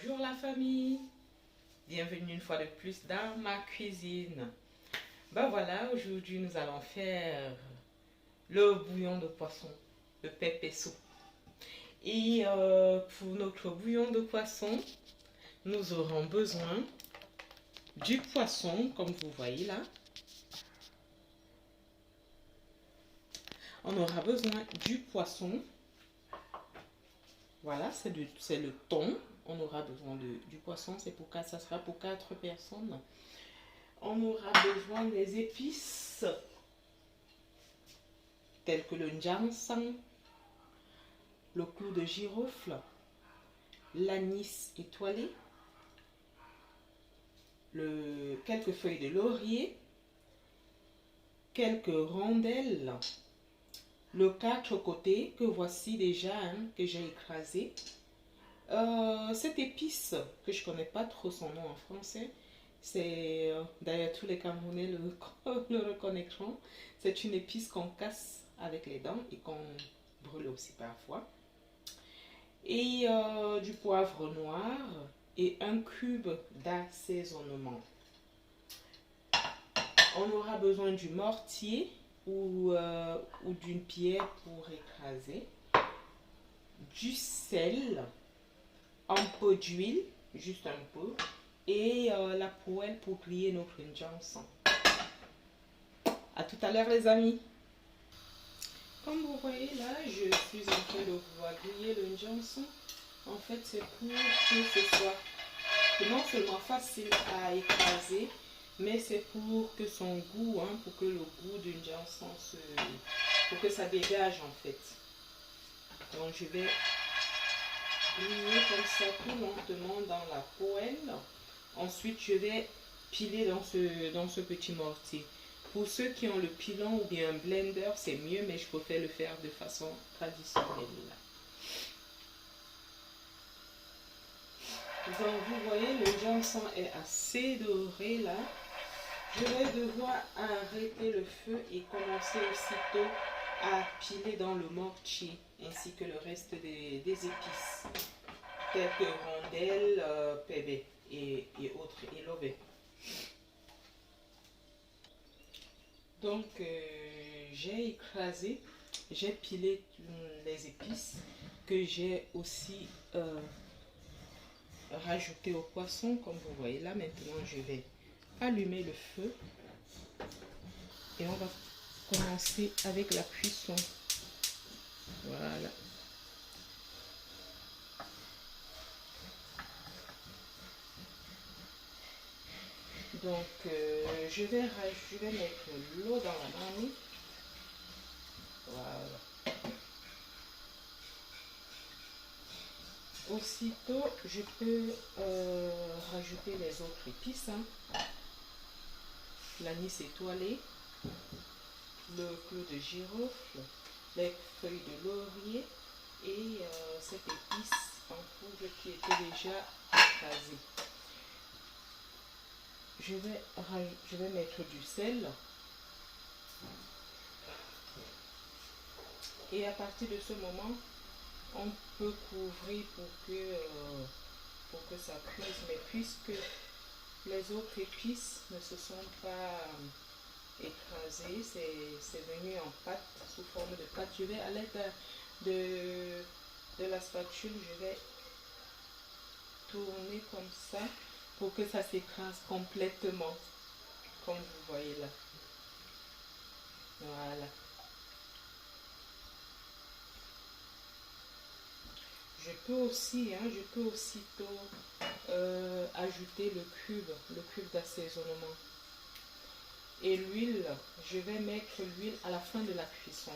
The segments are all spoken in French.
Bonjour la famille, bienvenue une fois de plus dans ma cuisine. Ben voilà, aujourd'hui nous allons faire le bouillon de poisson, le pépé soup. Et pour notre bouillon de poisson, nous aurons besoin du poisson, comme vous voyez là. On aura besoin du poisson. Voilà, c'est le thon. On aura besoin du poisson, ça sera pour 4 personnes. On aura besoin des épices telles que le ginseng, le clou de girofle, l'anis étoilé, quelques feuilles de laurier, quelques rondelles, le 4 côtés que voici déjà, que j'ai écrasé. Cette épice, que je ne connais pas trop son nom en français, c'est d'ailleurs tous les Camerounais le reconnaîtront. C'est une épice qu'on casse avec les dents et qu'on brûle aussi parfois. Et du poivre noir et un cube d'assaisonnement. On aura besoin du mortier ou d'une pierre pour écraser, du sel, un peu d'huile, juste un peu, et la poêle pour griller notre ginseng. A tout à l'heure les amis. Comme vous voyez là, je suis en train de pouvoir griller le ginseng. En fait, c'est pour que ce soit non seulement facile à écraser, mais c'est pour que son goût, pour que le goût du ginseng pour que ça dégage en fait. Donc je vais griller comme ça tout lentement dans la poêle. Ensuite, je vais piler dans ce petit mortier. Pour ceux qui ont le pilon ou bien un blender, c'est mieux, mais je préfère le faire de façon traditionnelle. Donc, vous voyez, le ginseng est assez doré là. Je vais devoir arrêter le feu et commencer aussitôt à piler dans le mortier, ainsi que le reste des épices, telles que rondelles, pébé et autres, et lobé. Donc, j'ai écrasé, j'ai pilé les épices que j'ai aussi rajouté au poisson, comme vous voyez là. Maintenant, je vais allumer le feu et on va commencer avec la cuisson. Voilà. Donc, je vais mettre l'eau dans la marmite. Voilà. Aussitôt, je peux rajouter les autres épices. L'anis étoilé, le clou de girofle, les feuilles de laurier et cette épice en poudre qui était déjà écrasée. Je vais mettre du sel. Et à partir de ce moment, on peut couvrir pour que ça cuise. Mais puisque les autres épices ne se sont pas écrasées, c'est venu en pâte, sous forme de pâte. Je vais à l'aide de la spatule, je vais tourner comme ça pour que ça s'écrase complètement, comme vous voyez là. Voilà. Je peux aussi, aussitôt ajouter le cube d'assaisonnement. Et l'huile, je vais mettre l'huile à la fin de la cuisson.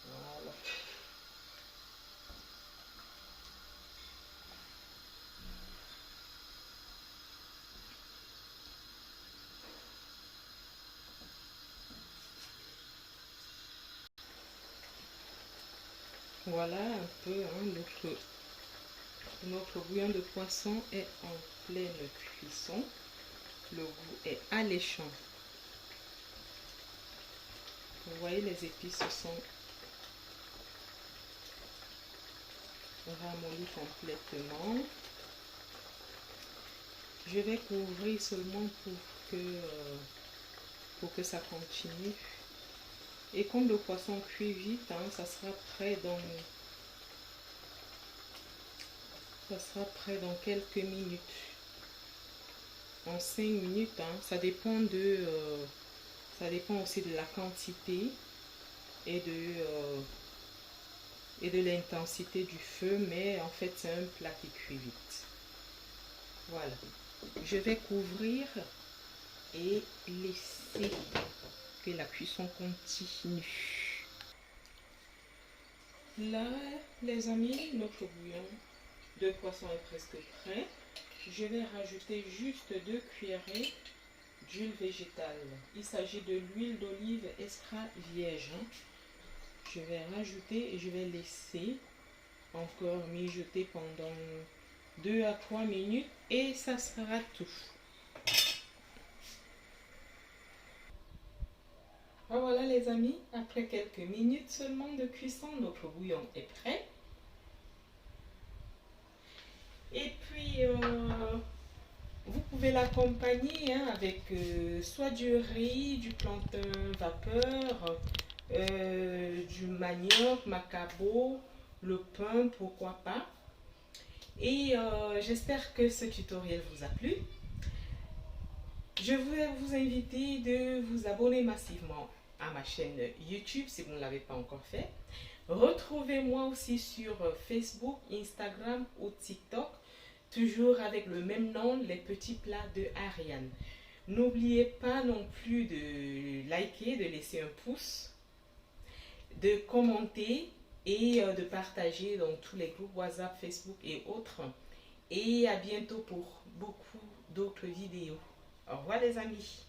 Voilà. Voilà un peu, notre bouillon de poisson est en pleine cuisson. Le goût est alléchant. Vous voyez, les épices sont ramolli complètement. Je vais couvrir seulement pour que ça continue. Et comme le poisson cuit vite, hein, ça sera prêt dans quelques minutes. En 5 minutes, hein, ça dépend aussi de la quantité et de l'intensité du feu, mais en fait c'est un plat qui cuit vite. Voilà, je vais couvrir et laisser que la cuisson continue. Là les amis, notre bouillon de poisson est presque prêt. Je vais rajouter juste 2 cuillerées d'huile végétale. Il s'agit de l'huile d'olive extra vierge. Je vais rajouter et je vais laisser encore mijoter pendant 2 à 3 minutes et ça sera tout. Voilà les amis, après quelques minutes seulement de cuisson, notre bouillon est prêt. Et puis vous pouvez l'accompagner avec soit du riz, du plantain vapeur, du manioc, macabo, le pain, pourquoi pas. Et j'espère que ce tutoriel vous a plu. Je vais vous inviter de vous abonner massivement à ma chaîne YouTube si vous ne l'avez pas encore fait. Retrouvez-moi aussi sur Facebook, Instagram ou TikTok, toujours avec le même nom, les petits plats de Ariane. N'oubliez pas non plus de liker, de laisser un pouce, de commenter et de partager dans tous les groupes WhatsApp, Facebook et autres. Et à bientôt pour beaucoup d'autres vidéos. Au revoir les amis.